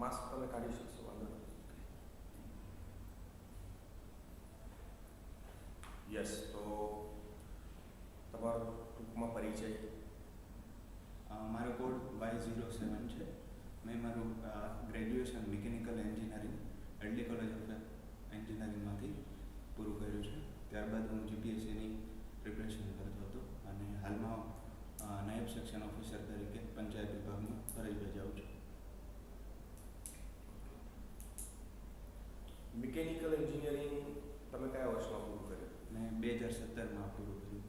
Mask તમે કાઢી શકશો, વાંધો નથી. યસ, તો તમારો ટૂંકમાં પરિચય. મારો કોડ Y07 છે. મેં મારું graduation mechanical engineering LD college of એન્જિનિયરિંગમાંથી પૂરું કર્યું છે. ત્યારબાદ હું જીપીએસસીની પ્રિપરેશન કરતો હતો અને હાલમાં નાયબ સેક્શન ઓફિસર તરીકે પંચાયત વિભાગમાં ફરજ બજાવું છું. મિકેનિકલ એન્જિનિયરિંગ તમે કયા વર્ષમાં પૂરું કર્યું? મેં 2017માં પૂરું કર્યું.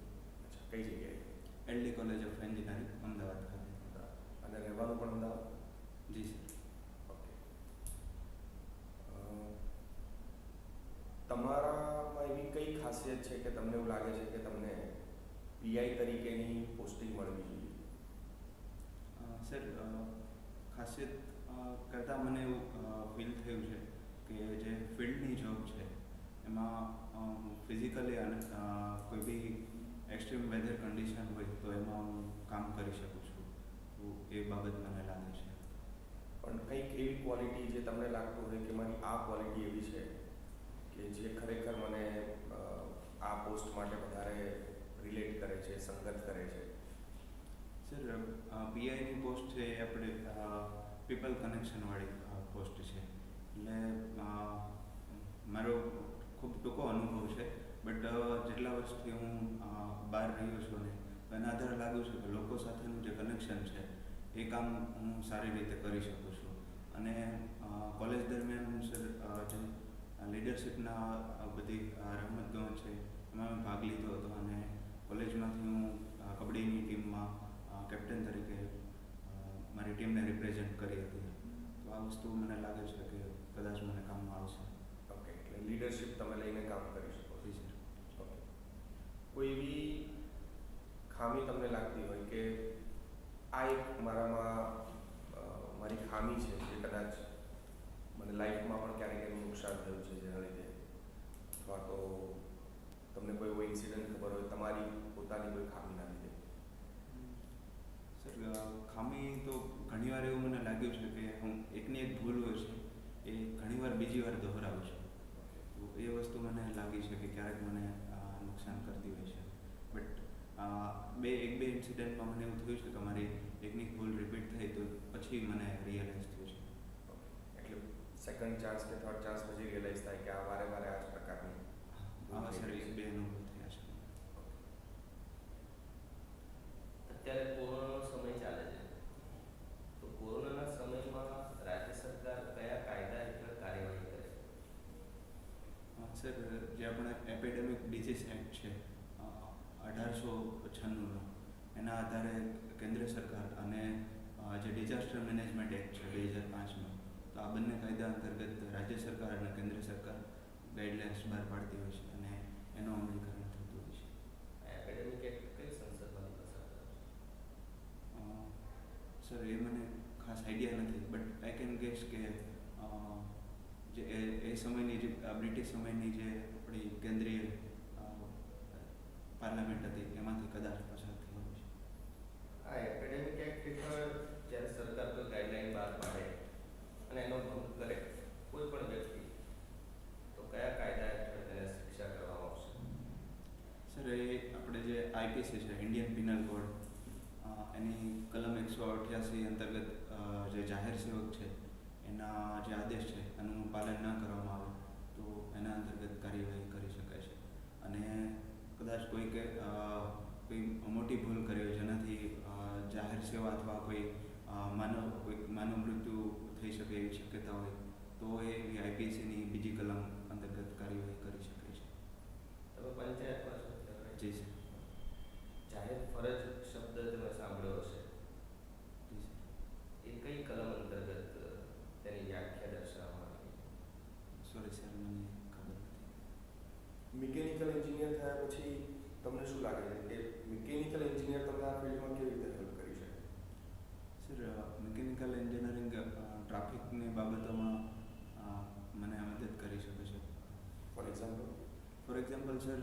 અચ્છા, કઈ જગ્યાએ? LD college of engineering Ahmedabad ખાતે. અને રહેવાનું પણ અમદાવાદ? જી સર. ઓકે. તમારામાં એવી કઈ ખાસિયત છે કે તમને એવું લાગે છે કે તમને પીઆઈ તરીકેની પોસ્ટિંગ મળવી જોઈએ? સર, ખાસિયત કરતાં મને એવું ફીલ થયું છે કે જે ફિલ્ડની જોબ છે એમાં ફિઝિકલી અને કોઈ બી એક્સ્ટ્રીમ વેધર કન્ડિશન હોય તો એમાં હું કામ કરી શકું છું. તો એ બાબત મને લાગે છે. પણ કંઈક એવી ક્વોલિટી જે તમને લાગતું હોય કે મારી આ ક્વોલિટી એવી છે કે જે ખરેખર મને આ પોસ્ટ માટે વધારે રિલેટ કરે છે, સંગત કરે છે? સર, પીઆઈની પોસ્ટ છે એ આપણે પીપલ કનેક્શનવાળી પોસ્ટ છે. એટલે મારો ખૂબ ટૂંકો અનુભવ છે, બટ જેટલા વર્ષથી હું બહાર રહ્યો છું ને એના આધારે લાગુ છું કે લોકો સાથેનું જે કનેક્શન છે એ કામ હું સારી રીતે કરી શકું છું. અને કોલેજ દરમિયાન હું સર જે લીડરશિપના બધી રમતગમત છે એમાં મેં ભાગ લીધો હતો અને કોલેજમાંથી હું કબડ્ડીની ટીમમાં કેપ્ટન તરીકે મારી ટીમને રિપ્રેઝેન્ટ કરી હતી. તો આ વસ્તુ મને લાગે છે કે કદાચ મને કામમાં આવશે. ઓકે, એટલે લીડરશિપ તમે લઈને કામ કરી શકો? જી સર. ઓકે. કોઈ એવી ખામી તમને લાગતી હોય કે આ એક મારામાં મારી ખામી છે જે કદાચ મને લાઈફમાં પણ ક્યારેક એનું નુકસાન થયું છે જેના લીધે, અથવા તો તમને કોઈ એવો ઇન્સિડન્ટ ખબર હોય તમારી પોતાની કોઈ ખામીના લીધે? સર, ખામી તો ઘણીવાર એવું મને લાગ્યું છે કે હું એકની એક ભૂલ હોય છે એ ઘણીવાર બીજી વાર દોહરાવું છું. તો એ વસ્તુ મને લાગી છે કે ક્યારેક મને નુકસાન કરતી હોય છે. બટ એક બે ઇન્સિડન્ટમાં મને એવું થયું છે કે મારી એકની ભૂલ રિપીટ થઈ તો પછી મને રિયલાઇઝ થયું છે. એટલે સેકન્ડ ચાન્સ કે થર્ડ ચાન્સ પછી રિયલાઇઝ થાય કે આ વારે વારે આ જ પ્રકારની સર, એ બે અનુભવ થયા છે. અત્યારે કોરોનાનો સમય ચાલે છે, તો કોરોનાના સમયમાં રાજ્ય સરકાર કયા કાયદા હેઠળ કાર્યવાહી કરે છે? સર, જે આપણે એપિડેમિક ડિઝીઝ એક્ટ છે 1896નો, એના આધારે કેન્દ્ર સરકાર અને જે ડિઝાસ્ટર મેનેજમેન્ટ એક્ટ છે 2005નો, તો આ બંને કાયદા અંતર્ગત રાજ્ય સરકાર અને કેન્દ્ર સરકાર ગાઈડલાઇન્સ બહાર પાડતી હોય છે અને એનું અમલીકરણ થતું હોય છે. એપિડેમિક એક્ટ કઈ સંસદમાં પસાર થયો છે? સર, એ મને ખાસ આઈડિયા નથી, બટ આઈ કેન ગેસ કે જે એ સમયની જે બ્રિટિશ સમયની જે આપણી કેન્દ્રીય પાર્લામેન્ટ હતી એમાંથી કદાચ પસાર થયો છે. આ એપિડેમિક એક્ટ હેઠળ જ્યારે સરકાર કોઈ ગાઈડલાઈન બહાર પાડે અને એનો ભંગ કરે કોઈ પણ વ્યક્તિ, તો કયા કાયદા હેઠળ તેને શિક્ષા કરવામાં આવશે? સર, એ આપણે જે આઈપીસી છે, ઇન્ડિયન પિનલ કોડ, એની કલમ 188 અંતર્ગત જે જાહેર સેવક છે એના જે આદેશ છે એનું પાલન ન કરવામાં આવે તો એના અંતર્ગત કાર્યવાહી કરી શકાય છે. અને કદાચ કોઈ મોટી ભૂલ કરી હોય જેનાથી જાહેર સેવા અથવા કોઈ માનવ મૃત્યુ થઈ શકે એવી શક્યતા હોય તો એ આઈપીસીની બીજી કલમ અંતર્ગત કાર્યવાહી કરી શકાય છે. તમે પંચાયતમાં છો ત્યારે જી સર. જાહેર ફરજ શબ્દ તમે સાંભળ્યો હશે, જી સર. એ કઈ કલમ અંતર્ગત તેની વ્યાખ્યા દર્શાવવામાં આવી છે? સોરી સર, મને ખબર નથી. મિકેનિકલ એન્જિનિયર થયા પછી તમને શું લાગે છે કે મિકેનિકલ એન્જિનિયર તમને આ ફિલ્ડમાં કેવી રીતે હેલ્પ કરી શકે? સર, મિકેનિકલ એન્જિનિયરિંગ ટ્રાફિકની બાબતોમાં મને મદદ કરી શકે છે. For example? સર,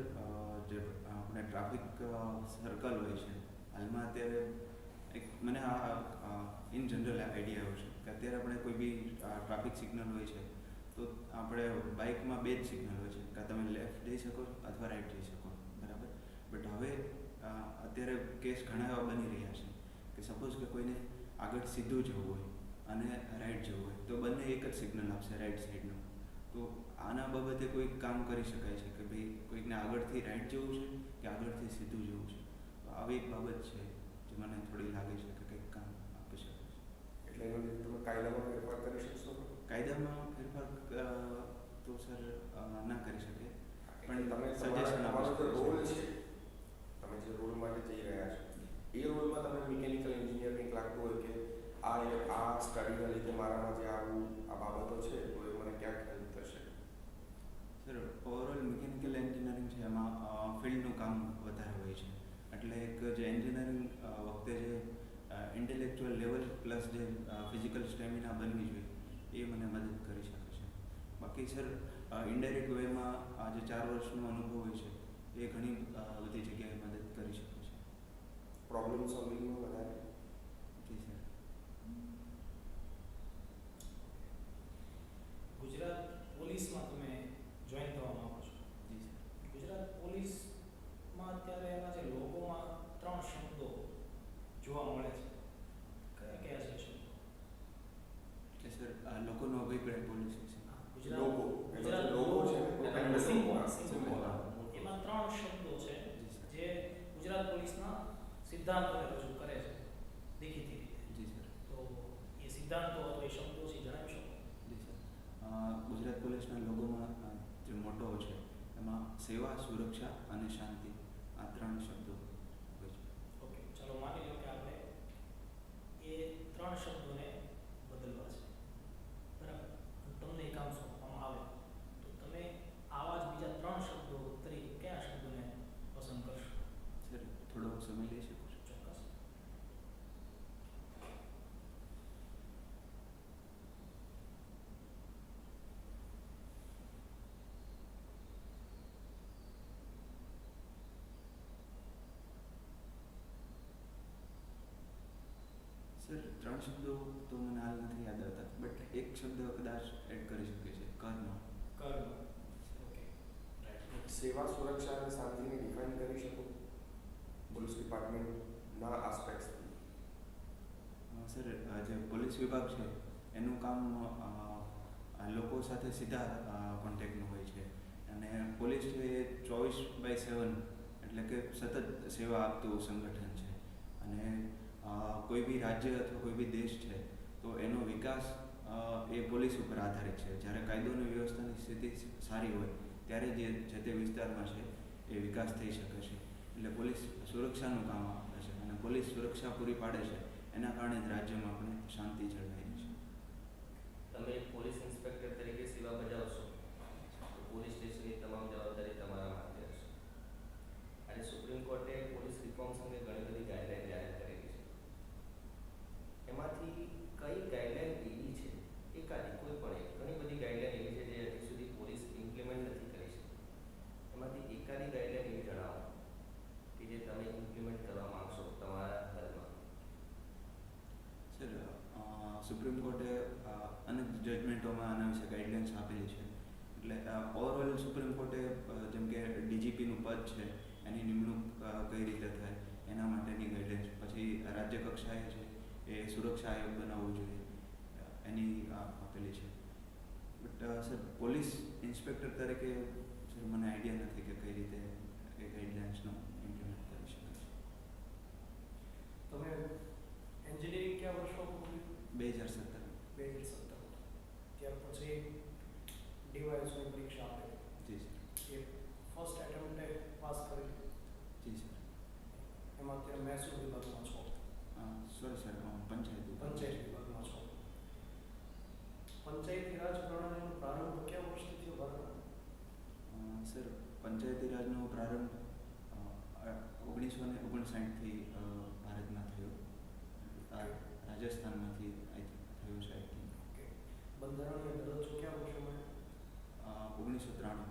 જે આપણે ટ્રાફિક સર્કલ હોય છે, હાલમાં અત્યારે મને ઇન જનરલ આઈડિયા આવ્યો છે કે અત્યારે આપણે કોઈ બી ટ્રાફિક સિગ્નલ હોય છે તો આપણે બાઇકમાં બે જ સિગ્નલ હોય છે, કાં તમે લેફ્ટ જઈ શકો અથવા રાઈટ જઈ શકો, બરાબર. બટ હવે અત્યારે કેસ ઘણા એવા બની રહ્યા છે કે સપોઝ કે કોઈને આગળ સીધું જવું હોય અને રાઈટ જવું હોય તો બંને એક જ સિગ્નલ આપશે રાઈટ સાઈડનું. તો આના બાબતે કોઈ કામ કરી શકાય છે કે ભાઈ કોઈકને આગળથી રાઈટ જવું છે કે આગળથી સીધું જવું છે. તો આવી એક બાબત છે જે મને થોડી લાગે છે કે કંઈક કામ આપી શકે છે. એટલે એનો લીધે તમે કાયદામાં ફેરફાર કરી શકશો? કાયદામાં ફેરફાર તો સર ના કરી શકે, પણ તમે સજેશન તમારો જે આપી રોલ શકીએ. છે, તમે જે રોલ માટે જઈ રહ્યા છો એ રોલમાં તમે મિકેનિકલ એન્જિનિયર કંઈક લાગતું હોય કે આ સ્ટડીના લીધે મારામાં જે આ બાબતો છે તો એ મને ક્યાંક હેલ્પ થશે. સર ઓવરઓલ મિકેનિકલ એન્જિનિયરિંગ છે એમાં ફિલ્ડનું કામ વધારે હોય છે, એટલે એક જે એન્જિનિયરિંગ વખતે જે ઇન્ટેલેક્ચુઅલ લેવલ પ્લસ જે ફિઝિકલ સ્ટેમિના બનવી જોઈએ એ મને મદદ કરી શકે છે. બાકી સર ઇનડાયરેક્ટ વેમાં આ જે 4 વર્ષનો અનુભવ હોય છે એ ઘણી બધી જગ્યાએ મદદ કરી શકે છે. પ્રોબ્લેમ સોલ્વિંગમાં વધારે. જી સર. ગુજરાત પોલીસમાં તમે જોઈન થવા માંગો છો. જી સર. ગુજરાત પોલીસમાં અત્યારે એના જે લોકોમાં 3 શબ્દો જોવા મળે છે, કયા કયા છે શબ્દો? એટલે સર લોકોનો અભિપ્રાય પોલીસ વિશે. લોગો, ગુજરાત લોગો છે એના સિમ્બોલ સિમ્બોલ. એમાં 3 શબ્દો છે જી સર. જે ગુજરાત પોલીસના સિદ્ધાંતોને રજૂ કરે છે દેખીતી રીતે. જી સર. તો એ સિદ્ધાંતો અથવા એ શબ્દો છે જણાવી શકો? જી સર. ગુજરાત પોલીસના લોગોમાં જે મોટો છે એમાં સેવા, સુરક્ષા અને શાંતિ આ 3 શબ્દો હોય છે. ઓકે, ચાલો માની લો કે આપણે એ 3 શબ્દોને બદલવા છે, બરાબર. તમને એ કામ સોંપવામાં આવે તો તમે આવા જ બીજા 3 શબ્દો તરીકે કયા શબ્દોને પસંદ કરશો? સર થોડો સમય લઈ શકું છું? ચોક્કસ. સર 3 શબ્દો તો મને હાલ નથી યાદ આવતા, બટ એક શબ્દ કદાચ એડ કરી શકે છે, કર્મ. કર્મ. Okay, right. સેવા, સુરક્ષા અને શાંતિને ડિફાઇન કરી શકો પોલીસ ડિપાર્ટમેન્ટના આસ્પેક્ટ્સથી? સર જે પોલીસ વિભાગ છે એનું કામ લોકો સાથે સીધા કોન્ટેક્ટનું હોય છે, અને પોલીસ છે એ 24/7 એટલે કે સતત સેવા આપતું સંગઠન છે. અને કોઈ બી રાજ્ય અથવા કોઈ બી દેશ છે તો એનો વિકાસ એ પોલીસ ઉપર આધારિત છે. જ્યારે કાયદો અને વ્યવસ્થાની સ્થિતિ સારી હોય ત્યારે જે તે વિસ્તારમાં છે એ વિકાસ થઈ શકે છે. એટલે પોલીસ સુરક્ષાનું કામ આપે છે, અને પોલીસ સુરક્ષા પૂરી પાડે છે એના કારણે જ રાજ્યમાં પણ શાંતિ જળવાઈ છે. તમે એક પોલીસ ઇન્સ્પેક્ટર તરીકે સેવા બજાવશો તો પોલીસ સ્ટેશનની તમામ જવાબદારી તમારા માથે હશે. આજે સુપ્રીમ કોર્ટે પોલીસ રિફોર્મ્સ અંગે ઘણી બધી ગાઈડલાઈન જાહેર કરેલી છે. એમાંથી કઈ ગાઈડલાઈન એવી છે, એકાદી કોઈ પણ એક, ઘણી બધી ગાઈડલાઈન એવી છે જે હજી સુધી પોલીસ ઇમ્પ્લિમેન્ટ નથી કરી શકી. એમાંથી એકાદી ગાઈડલાઈન એવી જણાવો કે જે તમે ઇમ્પ્લિમેન્ટ કરવા માંગશો તમારા દળમાં. સર સુપ્રીમ કોર્ટે અનેક જજમેન્ટોમાં આના વિશે ગાઈડલાઇન્સ આપેલી છે. એટલે ઓવરઓલ સુપ્રીમ કોર્ટે જેમ કે ડીજીપીનું પદ છે એની નિમણૂક કઈ રીતે થાય એના માટેની ગાઈડલાઇન્સ, પછી રાજ્ય કક્ષાએ છે એ સુરક્ષા આયોગ બનાવવો જોઈએ એની આપેલી છે. બટ સર પોલીસ ઇન્સ્પેક્ટર તરીકે સર મને આઈડિયા નથી કે કઈ રીતે એ ગાઈડલાઇન્સનો ઇમ્પ્લિમેન્ટ કરી શકાય છે. તમે એન્જિનિયરિંગ કયા વર્ષમાં પૂરું? 2017. 2017. ત્યાર પછી ડીવાયએસની પરીક્ષા આપી. જી સર. એ ફર્સ્ટ એટેમ્પ્ટે પાસ કરી. જી સર. એમાં અત્યારે મહેસૂલ વિભાગમાં છો. સોરી સર, પંચાયત વિભાગમાં છો. પંચાયતી રાજ પ્રણાલીનો પ્રારંભ કયા વર્ષથી થયો ભારતમાં? સર પંચાયતી રાજનો પ્રારંભ 1959થી ભારતમાં થયો. રાજસ્થાનમાંથી થયો છે આઈ થિંક. ઓકે. બંધારણીય દરજ્જો કયા વર્ષે મળ્યો? 1993.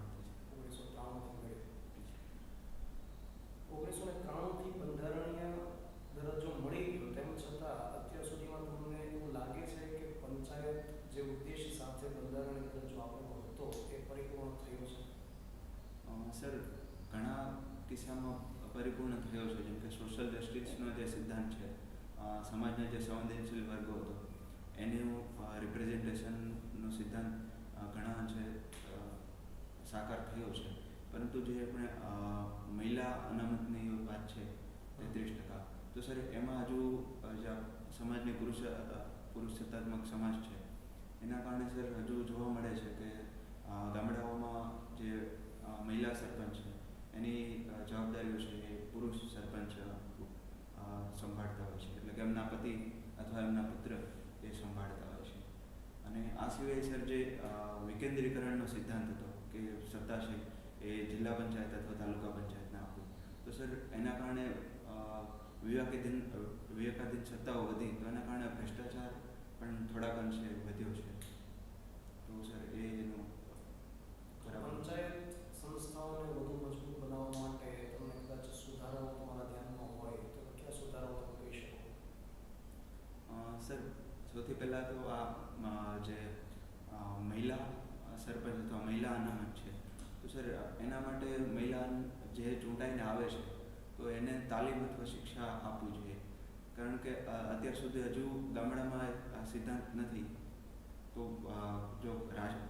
1993 થી બંધારણીય દરજ્જો મળી ગયો, તેમ છતાં અત્યાર સુધીમાં તમને એવું લાગે છે કે જે ઉદ્દેશ સાથે બંધારણીય દરજ્જો આપેલો હતો એ પરિપૂર્ણ થયો છે? સર, ઘણા કિસ્સામાં પરિપૂર્ણ થયો છે. જેમ કે સોશિયલ જસ્ટિસનો જે સિદ્ધાંત છે, સમાજના જે સંવેદનશીલ વર્ગો હતો એનું રિપ્રેઝન્ટેશનનો સિદ્ધાંત ઘણા અંશે સાકાર થયો છે. પરંતુ જે આપણે મહિલા અનામતની વાત છે 33%, તો સર એમાં હજુ જે સમાજની પુરુષસત્તાત્મક સમાજ છે એના કારણે સર હજુ જોવા મળે છે કે ગામડાઓમાં જે મહિલા સરપંચ છે એની જવાબદારીઓ છે એ પુરુષ સરપંચ સંભાળતા હોય છે. એટલે કે એમના પતિ અથવા એમના પુત્ર એ સંભાળતા હોય છે. અને આ સિવાય સર જે વિકેન્દ્રીકરણનો સિદ્ધાંત હતો કે સત્તા છે એ જિલ્લા પંચાયત અથવા તાલુકા પંચાયતને આપવું, તો સર એના કારણે વિવેકાધીન સત્તાઓ વધી, તો એના કારણે ભ્રષ્ટાચાર પણ થોડાક અંશે વધ્યો છે. તો સર એનું પંચાયત સંસ્થાઓને વધુ મજબૂત બનાવવા માટે તમને કદાચ સુધારાઓ તમારા ધ્યાનમાં હોય તો કયા સુધારાઓ તમે કહી શકો? સર, સૌથી પહેલાં તો આ જે મહિલા સરપંચ અથવા મહિલા અનામત છે, તો સર એના માટે મહિલા જે ચૂંટાઈને આવે છે તો એને તાલીમ અથવા શિક્ષા આપવી જોઈએ. કારણ કે અત્યાર સુધી હજુ ગામડામાં આ સિદ્ધાંત નથી. તો જો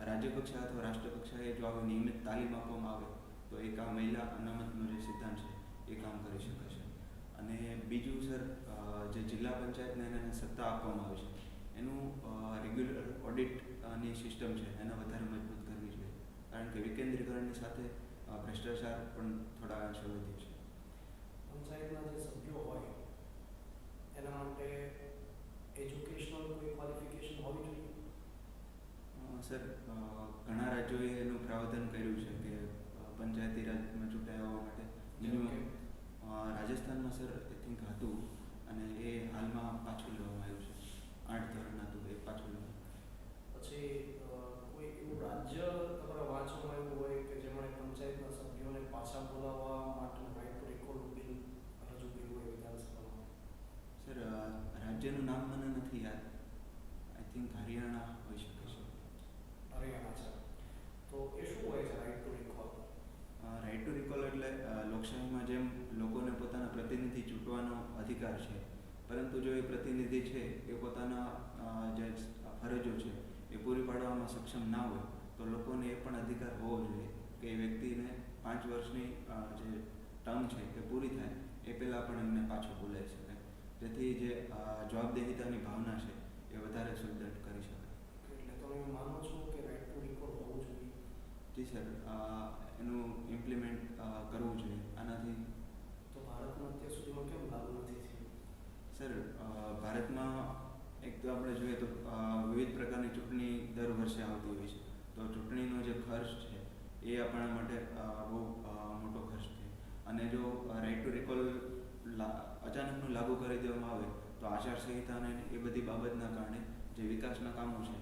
રાજ્યકક્ષા અથવા રાષ્ટ્રકક્ષાએ જો આવી નિયમિત તાલીમ આપવામાં આવે તો એક આ મહિલા અનામતનો જે સિદ્ધાંત છે એ કામ કરી શકે છે. અને બીજું સર, જે જિલ્લા પંચાયતને એને સત્તા આપવામાં આવે છે એનું રેગ્યુલર ઓડિટની સિસ્ટમ છે એને વધારે મજબૂત કરવી જોઈએ. કારણ કે વિકેન્દ્રીકરણની સાથે ભ્રષ્ટાચાર પણ થોડા અંશે વધ્યો છે. પંચાયતના જે સભ્યો હોય એના માટે એજ્યુકેશનલ કોઈ ક્વોલિફિકેશન હોવી જોઈએ? સર, ઘણા રાજ્યોએ એનું પ્રાવધાન કર્યું છે કે પંચાયતી રાજમાં ચૂંટાઈ આવવા માટે મિનિમમ રાજસ્થાનમાં સર આઈ થિંક હતું અને એ હાલમાં પાછું લેવામાં આવ્યું છે. 8 ધોરણ હતું એ પાછું લેવામાં. પછી કોઈ એવું રાજ્ય તમારા વાંચવામાં એવું હોય કે જેમણે પંચાયતના સભ્યોને પાછા બોલાવવા માટેનું રાઇટ ટુ રિકોલ બિલ રજૂ કર્યું હોય વિધાનસભામાં? સર, રાજ્યનું નામ મને નથી યાદ. આઈ થિંક હરિયાણા હોઈ શકે છે. હરિયાણા છે. તો એ શું હોય છે right to recall? Right to recall એટલે લોકશાહીમાં જેમ લોકોને પોતાના પ્રતિનિધિ ચૂંટવાનો અધિકાર છે, પરંતુ જો એ પ્રતિનિધિ છે એ પોતાના જે ફરજો છે એ પૂરી પાડવામાં સક્ષમ ના હોય તો લોકોને એ પણ અધિકાર હોવો જોઈએ કે એ વ્યક્તિને 5 વર્ષની જે ટર્મ છે એ પૂરી થાય એ પહેલાં પણ એમને પાછો બોલાવી શકાય. જેથી જે જવાબદેહિતાની ભાવના છે એ વધારે સુદૃઢ કરી શકાય. એટલે તમે માનો છો કે રાઇટ ટુ રિકોલ હોવું જોઈએ? જી સર, એનું ઇમ્પ્લિમેન્ટ કરવું જોઈએ. આનાથી તો ભારતમાં અત્યાર સુધીમાં કેમ લાગુ નથી થયું? સર, ભારતમાં એક તો આપણે જોઈએ તો વિવિધ પ્રકારની ચૂંટણી દર વર્ષે આવતી હોય છે. તો ચૂંટણીનો જે ખર્ચ છે એ આપણા માટે બહુ મોટો ખર્ચ છે. અને જો રાઇટ ટુ રિકોલ અચાનકનું લાગુ કરી દેવામાં આવે તો આચારસંહિતા અને એ બધી બાબતના કારણે જે વિકાસના કામો છે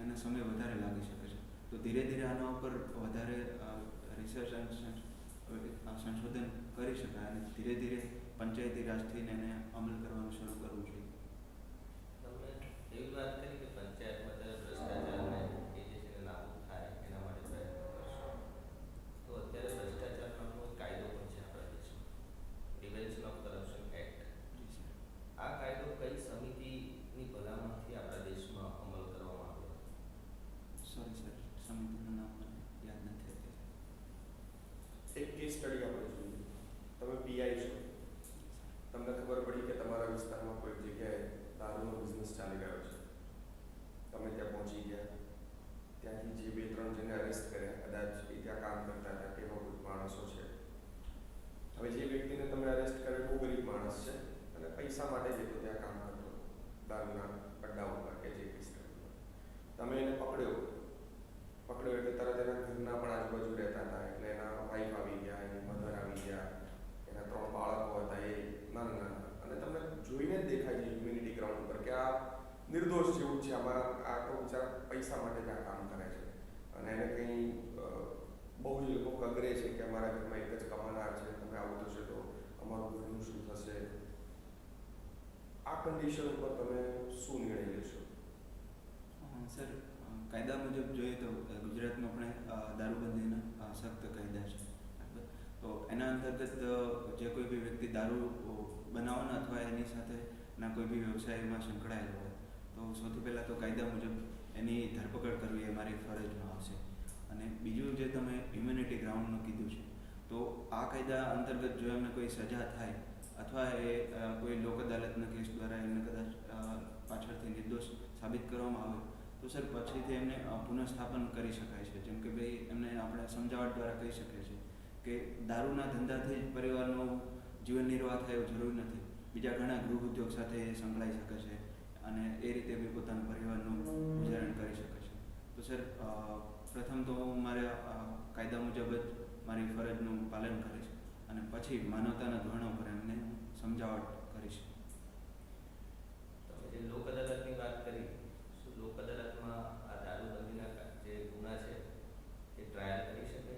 એને સમય વધારે લાગી શકે છે. તો ધીરે ધીરે આના ઉપર વધારે રિસર્ચ અને સંશોધન કરી શકાય અને ધીરે ધીરે પંચાયતી રાજથી એને અમલ કરવાનું શરૂ કરવું જોઈએ. તમે એવી વાત કરી કે પંચાયતમાં ત્યારે ભ્રષ્ટાચારને એ જે છે નાબૂદ થાય એના માટે પ્રયત્ન કરશો. તો અત્યારે ભ્રષ્ટાચાર નામનો એક કાયદો પણ છે આપણા દેશમાં, પ્રિવેન્શન ઓફ કરપ્શન એક્ટ. આ કાયદો કઈ સમિતિની ભલામણથી આપણા દેશમાં અમલ કરવામાં આવ્યો? સોરી સર, સમિતિનું નામ મને યાદ નથી અત્યારે. એક કેસ સ્ટડી આપણે જોઈએ. તમે પીઆઈ છો, તમને ખબર પડી કે તમારા વિસ્તારમાં કોઈ જગ્યાએ દારૂનો બિઝનેસ ચાલી રહ્યો છે. તમે ત્યાં પહોંચી ગયા, ત્યાંથી જે 2-3 જણને અરેસ્ટ કર્યા, કદાચ એ ત્યાં કામ કરતા હતા કે એવા કોઈ માણસો છે. હવે જે વ્યક્તિને તમે અરેસ્ટ કર્યો બહુ ગરીબ માણસ છે અને પૈસા માટે જ તો ત્યાં કામ કરતો દારૂના અડ્ડા ઉપર કે જે વિસ્તારમાં. તમે એને પકડ્યો એટલે તરત એના ઘરના પણ આજુબાજુ રહેતા હતા. એટલે એના વાઈફ આવી ગયા, એની મધર આવી ગયા, એના 3 બાળકો હતા, એ નાના અને તમને જોઈને જ દેખાય છે હ્યુમેનિટી ગ્રાઉન્ડ ઉપર કે આ નિર્દોષ જેવું છે. આમાં આ તો બિચારા પૈસા માટે જ આ કામ કરે છે અને એને કંઈ બહુ જ લોકો અઘરે છે કે અમારા ઘરમાં એક જ કમાનાર છે, તમે આવું થશે તો અમારું ઘરનું શું થશે. આ કન્ડિશન ઉપર તમે શું નિર્ણય લેશો? સખ્ત કાયદા છે. બરાબર. તો એના અંતર્ગત જે કોઈ બી વ્યક્તિ દારૂ બનાવવાના અથવા એની સાથેના કોઈ બી વ્યવસાયમાં સંકળાયેલો હોય તો સૌથી પહેલાં તો કાયદા મુજબ એની ધરપકડ કરવી એ મારી ફરજમાં આવશે. અને બીજું જે તમે ઇમ્યુનિટી ગ્રાઉન્ડનું કીધું છે, તો આ કાયદા અંતર્ગત જો એમને કોઈ સજા થાય અથવા એ કોઈ લોક અદાલતના કેસ દ્વારા એમને કદાચ પાછળથી નિર્દોષ સાબિત કરવામાં આવે તો સર પછીથી એમને પુનઃસ્થાપન કરી શકાય છે. જેમ કે ભાઈ એમને આપણે સમજાવટ દ્વારા કહી શકીએ છીએ કે દારૂના ધંધાથી જ પરિવારનો જીવન નિર્વાહ થાય એવું જરૂરી નથી. બીજા ઘણા ગૃહ ઉદ્યોગ સાથે એ સંકળાઈ શકે છે અને એ રીતે બી પોતાના પરિવારનું ગુજારણ કરી શકે છે. તો સર પ્રથમ તો હું મારા કાયદા મુજબ જ મારી ફરજનું પાલન કરીશ અને પછી માનવતાના ધોરણો પર એમને સમજાવટ કરીશ. તમે જે લોક અદાલતની વાત કરી, શું લોક અદાલતમાં આ દારૂબંધીના જે ગુના છે એ ટ્રાયલ કરી શકે છે?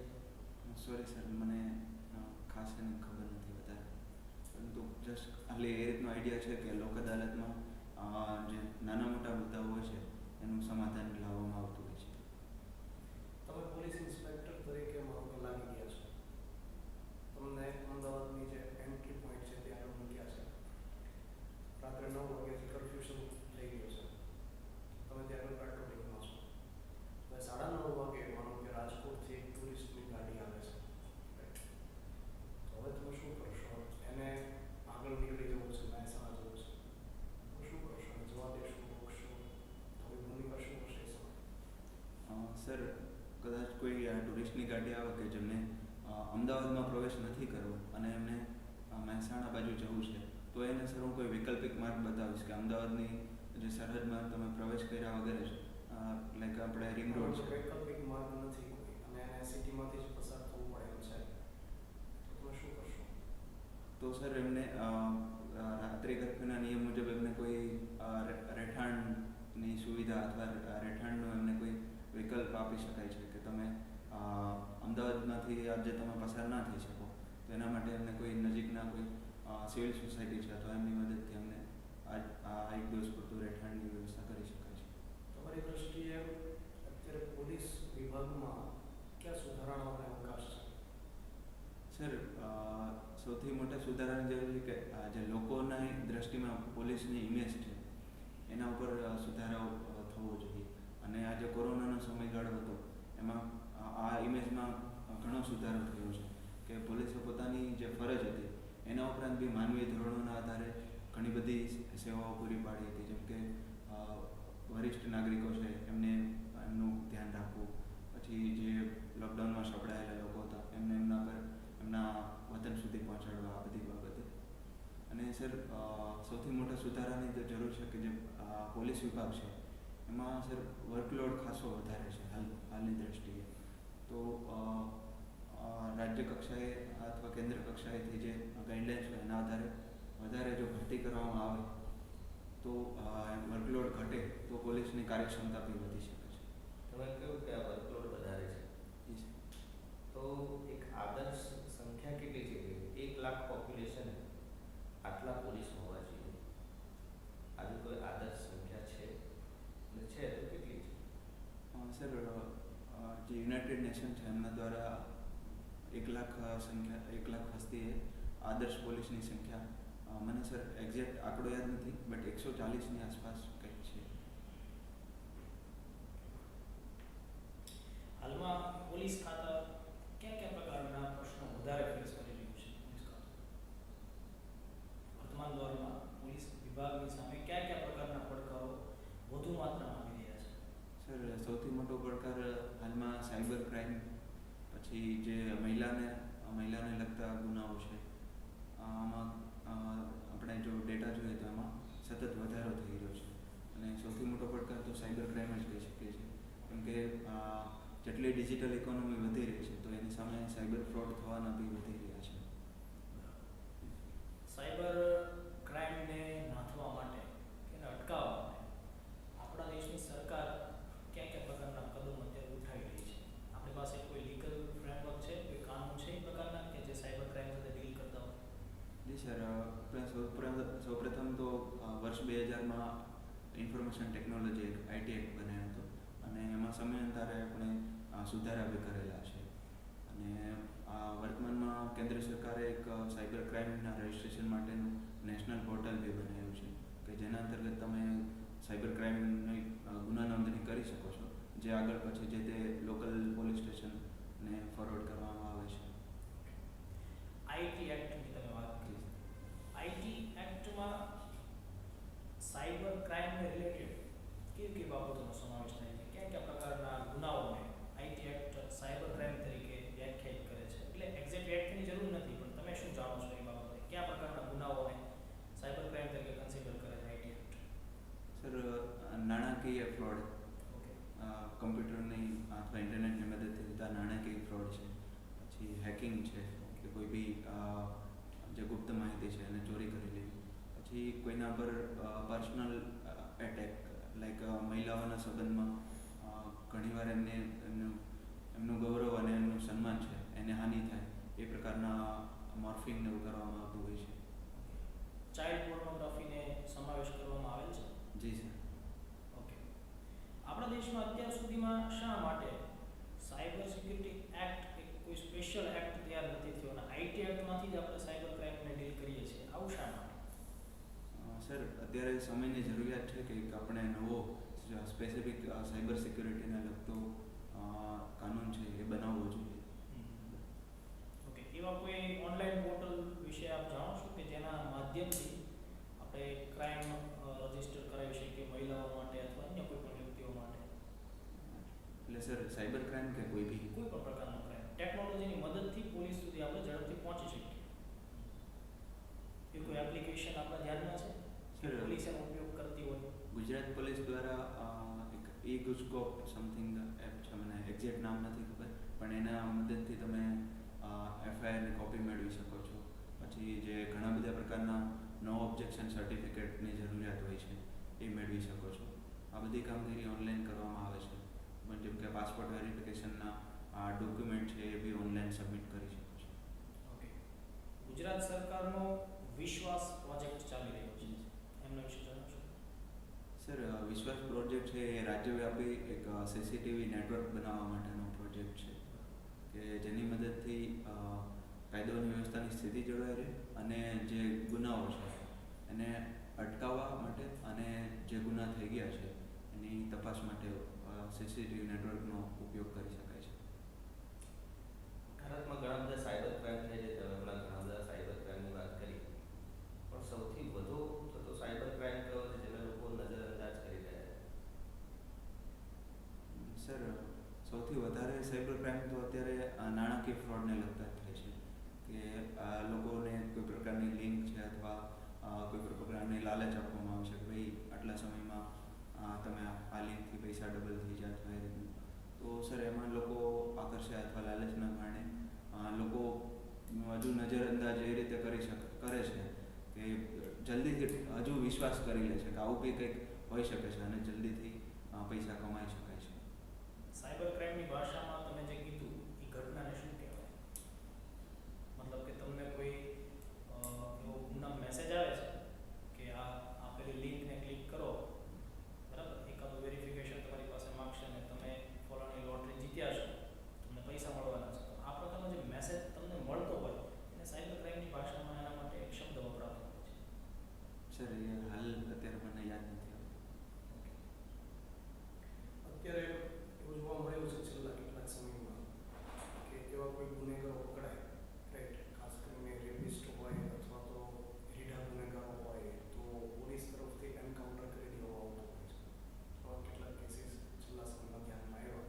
સોરી સર, મને ખાસ એની ખબર નથી વધારે, પરંતુ જસ્ટ ખાલી એ રીતનો આઈડિયા છે કે લોક અદાલતમાં જે નાના મોટા મુદ્દાઓ હોય છે એનું સમાધાન લાવવામાં આવતું હોય છે. તમે પોલીસ ઇન્સ્પેક્ટર તરીકે મારો લાગી ગયા છો. તમને અમદાવાદની જે એન્ટ્રી પોઈન્ટ છે ત્યાં મૂક્યા છે. રાત્રે 9 વાગ્યાથી કર્ફ્યુ શરૂ થઈ ગયો છે. તમે ત્યાં પેટ્રોલિંગમાં છો. હવે 9:30 વાગે માનો કે રાજકોટથી એક ટુરિસ્ટની ગાડી આવે છે. તો હવે તમે શું કરશો? એને આગળ નીકળી જવું છે, મહેસાણા જવું છે, તો શું કરશો? એને જવા દેશો, રોકશો? તમારી ભૂમિકા શું હશે એ સમયે? સર, કદાચ કોઈ ટુરિસ્ટની ગાડી આવે કે જેમને અમદાવાદમાં પ્રવેશ નથી કરવો અને એમને મહેસાણા બાજુ જવું છે, તો એને સર હું કોઈ વૈકલ્પિક માર્ગ બતાવીશ કે અમદાવાદની જે સરહદમાં તમે પ્રવેશ કર્યા વગેરે છે, લાઈક આપણે રિંગ રોડ છે. વૈકલ્પિક માર્ગ નથી કોઈ અને એને સિટીમાંથી જ પસાર થવું પડે એમ છે, તો તમે શું કરશો? તો સર એમને રાત્રિ કર્ફ્યુના નિયમ મુજબ એમને કોઈ રહેઠાણની સુવિધા અથવા રહેઠાણનો એમને કોઈ વિકલ્પ આપી શકાય છે કે તમે અમદાવાદમાંથી આજે તમે પસાર ના થઈ શકો તો એના માટે એમને કોઈ નજીકના કોઈ સિવિલ સોસાયટી છે અથવા એમની મદદથી એમને આ એક દિવસ પૂરતું રહેઠાણની વ્યવસ્થા કરી શકાય છે. તમારી દ્રષ્ટિએ અત્યારે પોલીસ વિભાગમાં ક્યાં સુધારણાઓને અવકાશ છે? સર, સૌથી મોટા સુધારાની જરૂર છે કે જે લોકોની દ્રષ્ટિમાં પોલીસની ઇમેજ છે એના ઉપર સુધારો થવો જોઈએ. અને આ જે કોરોનાનો સમયગાળો હતો એમાં આ ઇમેજમાં ઘણો સુધારો થયો છે કે પોલીસે પોતાની જે ફરજ હતી એના ઉપરાંત બી માનવીય ધોરણોના આધારે ઘણી બધી સેવાઓ પૂરી પાડી હતી. જેમ કે વરિષ્ઠ નાગરિકો છે એમનું ધ્યાન રાખવું, પછી જે લોકડાઉનમાં સપડાયેલા લોકો હતા એમને એમના વતન સુધી પહોંચાડવા, આ બધી બાબતે. અને સર, સૌથી મોટા સુધારાની તો જરૂર છે કે જે પોલીસ વિભાગ છે એમાં સર વર્કલોડ ખાસો વધારે છે હાલની દ્રષ્ટિએ. તો રાજ્ય કક્ષાએ અથવા કેન્દ્ર કક્ષાએથી જે ગાઈડલાઇન્સ હોય એના આધારે વધારે જો ભરતી કરવામાં આવે તો વર્કલોડ ઘટે તો પોલીસની કાર્યક્ષમતા બી વધી શકે છે. તમે કહ્યું કે આ વર્કલોડ વધારે છે, તો એક આદર્શ સંખ્યા કેટલી છે? 1 લાખ પોપ્યુલેશન, આટલા પોલીસ હોવા જોઈએ, આવી કોઈ આદર્શ સંખ્યા છે? અને છે તો કેટલી છે? સર, જે યુનાઇટેડ નેશન છે એમના દ્વારા 1 લાખ વસ્તી એ આદર્શ પોલીસની સંખ્યા, મને સર એક્ઝેક્ટ આંકડો યાદ નથી, બટ 140ની આસપાસ કંઈક છે. હાલમાં પોલીસ ખાતા કયા પ્રકારના પ્રશ્નો વધારે ફેસ કરી રહ્યું છે? પોલીસ ખાતું વર્તમાન દોરમાં પોલીસ વિભાગની સામે કયા પ્રકારના પડકારો વધુ માત્રામાં આવી રહ્યા છે? સર, સૌથી મોટો પડકાર હાલમાં સાયબર ક્રાઇમ, પછી જે મહિલાને લગતા ગુનાઓ છે, આમાં આપણે જો ડેટા જોઈએ તો એમાં સતત વધારો થઈ રહ્યો છે. અને સૌથી મોટો પડકાર તો સાયબર ક્રાઇમ જ કહી શકીએ છીએ, કેમ કે જેટલી ડિજિટલ ઇકોનોમી વધી રહી છે તો એની સામે સાયબર ફ્રોડ થવાના બી વધી રહ્યા છે. સાયબર ક્રાઇમને નાથવા માટે કે એને અટકાવવા માટે આપણા દેશની સરકાર કયા પ્રકારના કદમ અત્યારે ઉઠાવી રહી છે? આપણી પાસે કોઈ લીગલ ફ્રેમવર્ક છે, કોઈ કાનૂન છે એ પ્રકારના કે જે સાયબર ક્રાઇમ સાથે ડીલ કરતા હોય? જી સર, સૌપ્રથમ તો વર્ષ 2000માં ઇન્ફોર્મેશન ટેકનોલોજી આઈટી એક્ટ બનાવ્યો હતો અને એમાં સમયાંતરે આપણે સુધારા બી કરેલા છે. અને વર્તમાનમાં કેન્દ્ર સરકારે એક સાયબર ક્રાઇમના રજિસ્ટ્રેશન માટેનું નેશનલ પોર્ટલ બી બનાવ્યું છે કે જેના અંતર્ગત તમે સાયબર ક્રાઇમની ગુના નોંધણી કરી શકો છો, જે આગળ પછી જે તે લોકલ પોલીસ સ્ટેશનને ફોરવર્ડ કરવામાં આવે છે. આઈટી એક્ટની તમે વાત કરી. આઈટી એક્ટમાં સાયબર ક્રાઇમને રિલેટેડ કેવી બાબતોનો સમાવેશ થાય છે? કયા કયા પ્રકારના ગુનાઓને આઈટી એક્ટ સાયબર ક્રાઇમ તરીકે વ્યાખ્યાયિત કરે છે? એટલે એક્ઝેક્ટ એક્ટની જરૂર નથી, પણ તમે શું જાણો છો એ બાબતે? કયા પ્રકારના ગુનાઓને સાયબર ક્રાઇમ તરીકે કન્સિડર કરે છે આઈટી એક્ટ? સર, નાણાકીય ફ્રોડ, ઓકે, કમ્પ્યુટરની અથવા ઇન્ટરનેટની મદદથી થતા નાણાકીય ફ્રોડ છે, પછી હેકિંગ છે કે કોઈ બી જે ગુપ્ત માહિતી છે એને ચોરી કરી લેવી, પછી કોઈના પર પર્સનલ એટેક લાઈક મહિલાઓના સંબંધમાં ઘણીવાર એમનું ગૌરવ અને એમનું સન્માન છે એને હાનિ થાય એ પ્રકારના મોર્ફિંગ એવું કરવામાં આવતું હોય છે. ચાઇલ્ડ પોર્નોગ્રાફીને સમાવેશ કરવામાં આવેલ છે? જી સર. ઓકે. આપણા દેશમાં અત્યાર સુધીમાં શા માટે સાયબર સિક્યુરિટી એક્ટ એક કોઈ સ્પેશિયલ એક્ટ તૈયાર નથી થયો અને આઈટી એક્ટમાંથી જ આપણે સાયબર ક્રાઇમને ડીલ કરીએ છીએ? આવું શા માટે? સર, અત્યારે સમયની જરૂરિયાત છે કે આપણે નવો સ્પેસિફિક સાયબર સિક્યુરિટીને લગતો કાનૂન છે એ બનાવવો જોઈએ. ઓકે. એવા કોઈ ઓનલાઈન પોર્ટલ વિશે આપ જાણો છો કે જેના માધ્યમથી આપણે ક્રાઇમ રજિસ્ટર કરાવી શકીએ મહિલાઓ માટે અથવા અન્ય કોઈ પણ વ્યક્તિઓ માટે? એટલે સર, સાયબર ક્રાઇમ કે કોઈ બી કોઈ પણ પ્રકારનો ક્રાઇમ ટેકનોલોજીની મદદથી પોલીસ સુધી આપણે ઝડપથી પહોંચી શકીએ એ કોઈ એપ્લિકેશન આપણા ધ્યાનમાં છે કે સર, પોલીસ એનો ઉપયોગ કરતી હોય? ગુજરાત પોલીસ દ્વારા એક ઈ-ગુજકોપ સમથિંગ એપ છે, મને એક્ઝેક્ટ નામ નથી ખબર, પણ એના મદદથી તમે એફઆઈઆરની કોપી મેળવી શકો છો. પછી જે ઘણા બધા પ્રકારના નો ઓબ્જેક્શન સર્ટિફિકેટની જરૂરિયાત હોય છે એ મેળવી શકો છો. આ બધી કામગીરી ઓનલાઈન કરવામાં આવે છે. જેમ કે પાસપોર્ટ વેરિફિકેશનના ડોક્યુમેન્ટ છે એ બી ઓનલાઈન સબમિટ કરી શકો છો. ઓકે. ગુજરાત સરકારનો વિશ્વાસ પ્રોજેક્ટ ચાલી રહ્યો છે, એમના વિશે જણાવશો? સર, વિશ્વાસ પ્રોજેક્ટ છે એ રાજ્યવ્યાપી એક સીસીટીવી નેટવર્ક બનાવવા માટેનો પ્રોજેક્ટ છે કે જેની મદદથી કાયદો અને વ્યવસ્થાની સ્થિતિ જળવાઈ રહે અને જે ગુનાઓ છે એને અટકાવવા માટે અને જે ગુના થઈ ગયા છે એની તપાસ માટે સીસીટીવી નેટવર્કનો ઉપયોગ કરી શકાય છે. ભારતમાં ઘણા બધા સાયબર ક્રાઇમ છે, જે તમે હમણાં ઘણા બધા સાયબર ક્રાઇમની વાત કરી, પણ સૌથી વધુ થતો સાયબર ક્રાઇમ કયો છે જેને લોકો નજરઅંદાજ કરી રહ્યા છે? સર, સૌથી વધારે સાયબર ક્રાઇમ તો અત્યારે નાણાકીય ફ્રોડને લગતા જ થાય છે કે લોકોને કોઈ પ્રકારની લિંક છે અથવા કોઈ પ્રકારની લાલચ આપવામાં આવશે કે ભાઈ આટલા સમયમાં તમે આ લિંકથી પૈસા ડબલ થઈ જાય અથવા એ રીતનું. તો સર, એમાં લોકો આકર્ષાય અથવા લાલચના કારણે લોકો હજુ નજરઅંદાજ એ રીતે કરે છે કે જલ્દીથી હજુ વિશ્વાસ કરી લે છે કે આવું બી કંઈક હોઈ શકે છે અને જલ્દીથી પૈસા કમાઈ શકાય છે. સાયબર ક્રાઇમની ભાષામાં તમે જે કીધું એ ઘટનાને શું કહેવાય? મતલબ કે તમને કોઈ એવો ગુમનામ મેસેજ આવે છે કે આ પેલી લિંકને ક્લિક કરો, બરાબર, એકાદું વેરિફિકેશન તમારી પાસે માગશે અને તમે ફલાણી લોટરી જીત્યા છો, તમને પૈસા મળવાના છે, તો આ પ્રકારનો જે મેસેજ તમને મળતો હોય એને સાયબર ક્રાઇમની ભાષામાં એના માટે એક શબ્દ વપરાતો હોય છે. સર, એ હાલ અત્યારે મને યાદ નથી આવતું. અત્યારે એવું જોવા મળ્યું છે છેલ્લા કેટલાક સમયમાં કે એવા કોઈ ગુનેગારો પકડાય, રાઈટ, ખાસ કરીને રેપિસ્ટ હોય અથવા તો રીઢા ગુનેગારો હોય તો પોલીસ તરફથી એન્કાઉન્ટર કરી દેવામાં આવતું હોય છે. આવા કેટલાક કેસીસ છેલ્લા સમયમાં ધ્યાનમાં આવ્યા.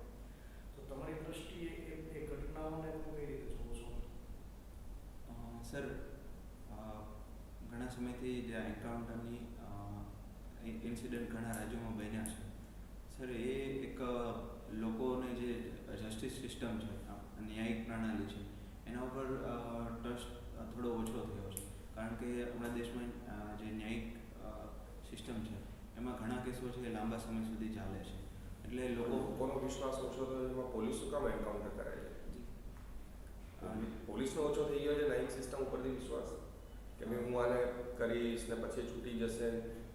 તો તમારી દ્રષ્ટિએ એ ઘટનાઓને તમે કઈ રીતે જોવો છો? સર, ઘણા સમયથી જે એન્કાઉન્ટરની ઇન્સિડન્ટ ઘણા રાજ્યોમાં બન્યા છે. સર, એ એક લોકોને જે જસ્ટિસ સિસ્ટમ છે, ન્યાયિક પ્રણાલી છે, એના ઉપર ટ્રસ્ટ થોડો ઓછો થયો છે. કારણ કે આપણા દેશમાં જે ન્યાયિક સિસ્ટમ છે એમાં ઘણા કેસો છે એ લાંબા સમય સુધી ચાલે છે. એટલે લોકોનો વિશ્વાસ ઓછો થયો, એમાં પોલીસ શું કામ એન્કાઉન્ટર કરે છે? પોલીસનો ઓછો થઈ ગયો છે ન્યાયિક સિસ્ટમ ઉપરથી વિશ્વાસ કે ભાઈ હું આને કરીશ ને પછી છૂટી જશે,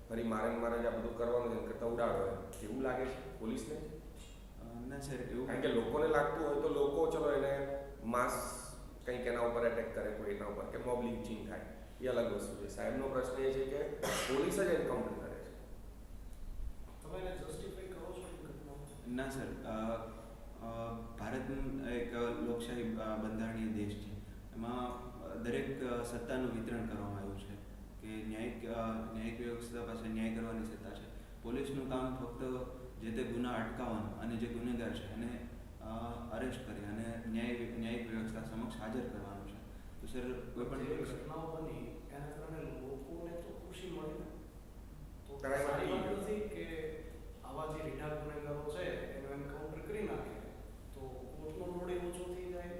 ફરી મારે જ આ બધું કરવાનું છે કરતાં ઉડાડો, એવું લાગે છે પોલીસને? ના સર, એવું કારણ કે લોકોને લાગતું હોય તો લોકો ચલો એને માસ કંઈક એના ઉપર એટેક કરે કોઈ એના ઉપર કે મોબ લિંચિંગ થાય, એ અલગ વસ્તુ છે. સાહેબનો પ્રશ્ન એ છે કે પોલીસ જ એન્કાઉન્ટર કરે છે. તમે એને જસ્ટિફાઈ કરો છો એ ઘટનાઓ? ના સર, ભારત એક લોકશાહી બંધારણીય દેશ છે. એમાં દરેક સત્તાનું વિતરણ કરવામાં આવ્યું છે કે ન્યાયિક વ્યવસ્થા પાસે ન્યાય કરવાની સત્તા છે. પોલીસનું કામ ફક્ત જે તે ગુના અટકાવવાનું અને જે ગુનેગાર છે એને અરેસ્ટ કરી અને ન્યાયિક વ્યવસ્થા સમક્ષ હાજર કરવાનું છે. તો સર કોઈ જે પણ ઘટનાઓ બની એના કારણે લોકોને તો ખુશી મળી ને, તો કરાય સારી વાત નથી. નથી કે આવા જે રીઢા ગુનેગારો છે એનો એન્કાઉન્ટર કરી નાખે તો કોર્ટનો લોડ ઓછો થઈ જાય,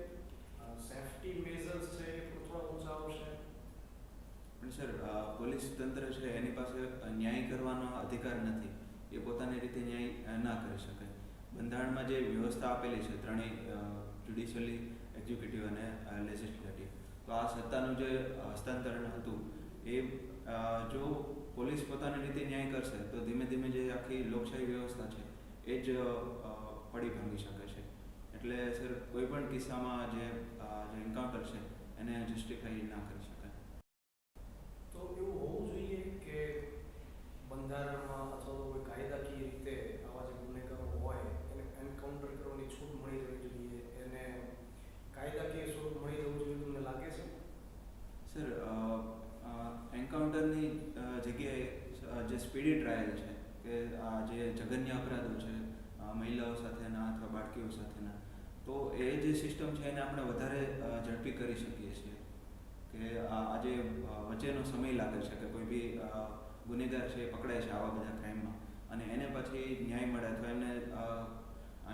સેફટી મેઝર્સ છે એ પણ થોડા ઓછા આવશે. પણ સર, પોલીસ તંત્ર છે એની પાસે ન્યાય કરવાનો અધિકાર નથી. એ પોતાની રીતે ન્યાય ના કરી શકે. બંધારણમાં જે વ્યવસ્થા આપેલી છે ત્રણેય, જ્યુડિશિયલી, એક્ઝિક્યુટિવ અને લેજિસ્લેટિવ, તો આ સત્તાનું જે હસ્તાંતરણ હતું એ જો પોલીસ પોતાની રીતે ન્યાય કરશે તો ધીમે ધીમે જે આખી લોકશાહી વ્યવસ્થા છે એ જ પડી ભાંગી શકે છે. એટલે સર કોઈ પણ કિસ્સામાં જે એન્કાઉન્ટર છે એને જસ્ટિફાઈ ના કરી શકાય. તો એવું હોવું જોઈએ કે બંધારણમાં અથવા તો કોઈ કાયદાકીય રીતે આવા જે ગુનેગારો હોય એને એન્કાઉન્ટર કરવાની છૂટ મળી જવી જોઈએ, એને કાયદાકીય સ્વરૂપ મળી જવું જોઈએ, તમને લાગે છે? સર, એન્કાઉન્ટરની જગ્યાએ જે સ્પીડી ટ્રાયલ છે કે આ જે જઘન્ય અપરાધો છે મહિલાઓ સાથેના અથવા બાળકીઓ સાથેના, તો એ જે સિસ્ટમ છે એને આપણે વધારે ઝડપી કરી શકીએ છીએ. કે આજે વચ્ચેનો સમય લાગે છે કે કોઈ બી ગુનેગાર છે એ પકડાય છે આવા બધા ક્રાઇમમાં અને એને પછી ન્યાય મળે અથવા એમને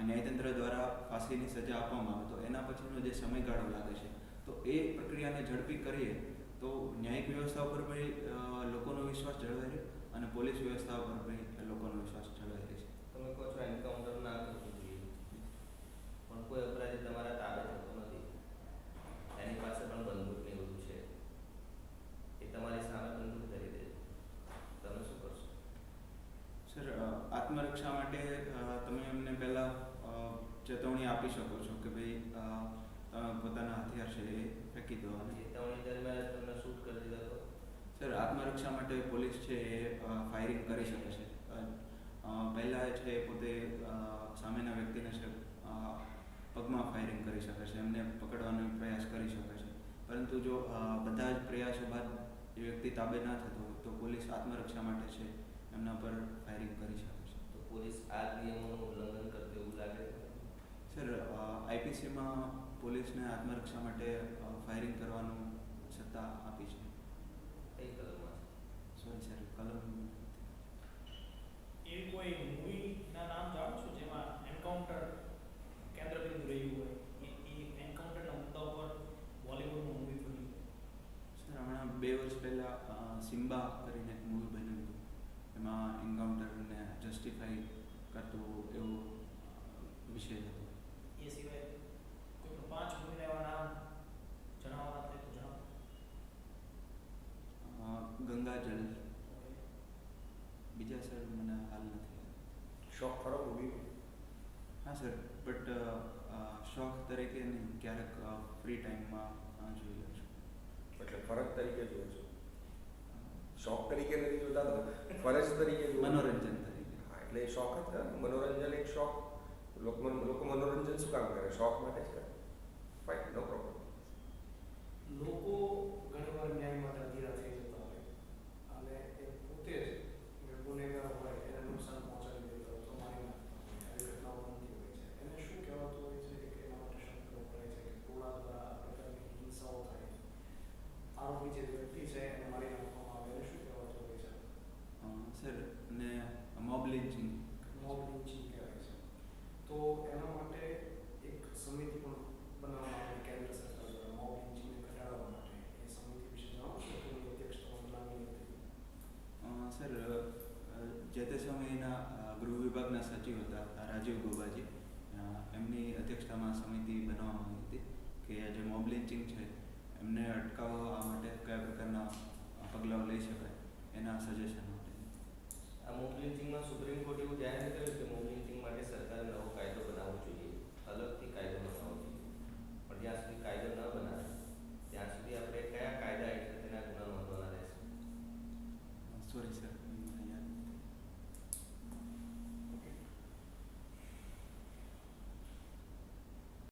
ન્યાયતંત્ર દ્વારા ફાંસીની સજા આપવામાં આવે તો એના પછીનો જે સમયગાળો લાગે છે, તો એ પ્રક્રિયાને ઝડપી કરીએ તો ન્યાયિક વ્યવસ્થા ઉપર પણ લોકોનો વિશ્વાસ જળવાઈ રહે અને પોલીસ વ્યવસ્થા ઉપર પણ લોકોનો વિશ્વાસ જળવાઈ રહે છે. તમે કહો છો એન્કાઉન્ટર ના કરવું જોઈએ, પણ કોઈ અપરાધી તમારા તાબે થતો નથી, એની પાસે પણ બંદૂક ને બધું છે, એ તમારી સામે બંદૂક ધરી દે, તમે શું કરશો? સર, આત્મરક્ષા માટે તમે એમને પહેલાં ચેતવણી આપી શકો છો કે ભાઈ પોતાના હથિયાર છે એ ફેંકી દો. અને ચેતવણી દરમિયાન તમને શૂટ કરી દીધા તો? સર, આત્મરક્ષા માટે પોલીસ છે એ ફાયરિંગ કરી શકે છે. પહેલાં છે એ પોતે સામેના વ્યક્તિને છે પગમાં ફાયરિંગ કરી શકે છે, એમને પકડવાનો પ્રયાસ કરી શકે છે. પરંતુ જો બધા જ પ્રયાસો બાદ એ વ્યક્તિ તાબે ના થતો હોય તો પોલીસ આત્મરક્ષા માટે છે એમના પર ફાયરિંગ કરી શકે છે. તો પોલીસ આ નિયમોનું ઉલ્લંઘન કરતી એવું લાગે છે? સર, આઈપીસીમાં પોલીસને આત્મરક્ષા માટે ફાયરિંગ કરવાનું સત્તા આપી છે. કઈ કલમમાં છે? સોરી સર, કલમ એવી કોઈ મૂવીના નામ જાણો છો જેમાં એન્કાઉન્ટર કેન્દ્રબિંદુ રહ્યું હોય? એ એન્કાઉન્ટરના મુદ્દા ઉપર બોલિવૂડનું મૂવી બન્યું. સર, હમણાં 2 વર્ષ પહેલાં સિમ્બા કરીને એક મૂવી બન્યું હતું. એમાં એન્કાઉન્ટરને જસ્ટિફાઈ કરતું એવો વિષય હતો. એ સિવાય કોઈ પણ 5 મૂવીના એવા નામ જણાવવાના થાય તો જણાવો. ગંગાજળ, બીજા સર મને હાલ નથી. શોખ ખરો મૂવી? હા સર, બટ શોખ તરીકે નહીં, ક્યારેક ફ્રી ટાઈમમાં જોઈ લઉં છું. એટલે ફરજ તરીકે જુઓ છો, શોખ તરીકે નથી જોતા તો ફરજ તરીકે જુઓ. મનોરંજન તરીકે. હા, એટલે એ શોખ જ છે. મનોરંજન એક શોખ. લોકો મનોરંજન શું કામ કરે? શોખ માટે જ કરે. ફાઇન, નો પ્રોબ્લેમ. લોકો ઘણીવાર ન્યાય માટે અધીરા થઈ જતા હોય અને એ પોતે જ ગુનેગાર હોય એને નુકસાન પહોંચાડી દેતા હોય, તો મારી નાખતા હોય, આવી ઘટનાઓ બનતી હોય છે. એને શું કહેવાતું હોય છે કે એના માટે શબ્દ વપરાય છે કે ટોળા દ્વારા આ પ્રકારની હિંસાઓ થાય, આરોપી જે વ્યક્તિ છે એને મારી નાખવામાં આવે, એને શું કહેવાતું હોય છે? સર, ને મોબ લિંચિંગ. મોબ લિંચિંગ કહેવાય છે. તો એના માટે એક સમિતિ પણ બનાવવામાં આવી કેન્દ્ર સરકાર દ્વારા મોબ લિંચિંગને ઘટાડવા માટે. એ સમિતિ વિશે જણાવો છો? કોની અધ્યક્ષતામાં બનાવી હતી? સર, જે તે સમયના ગૃહ વિભાગના સચિવ હતા રાજીવ ગોબાજી, એમની અધ્યક્ષતામાં સમિતિ બનાવવામાં આવી હતી કે જે મોબ લિંચિંગ છે એમને અટકાવવા માટે કયા પ્રકારના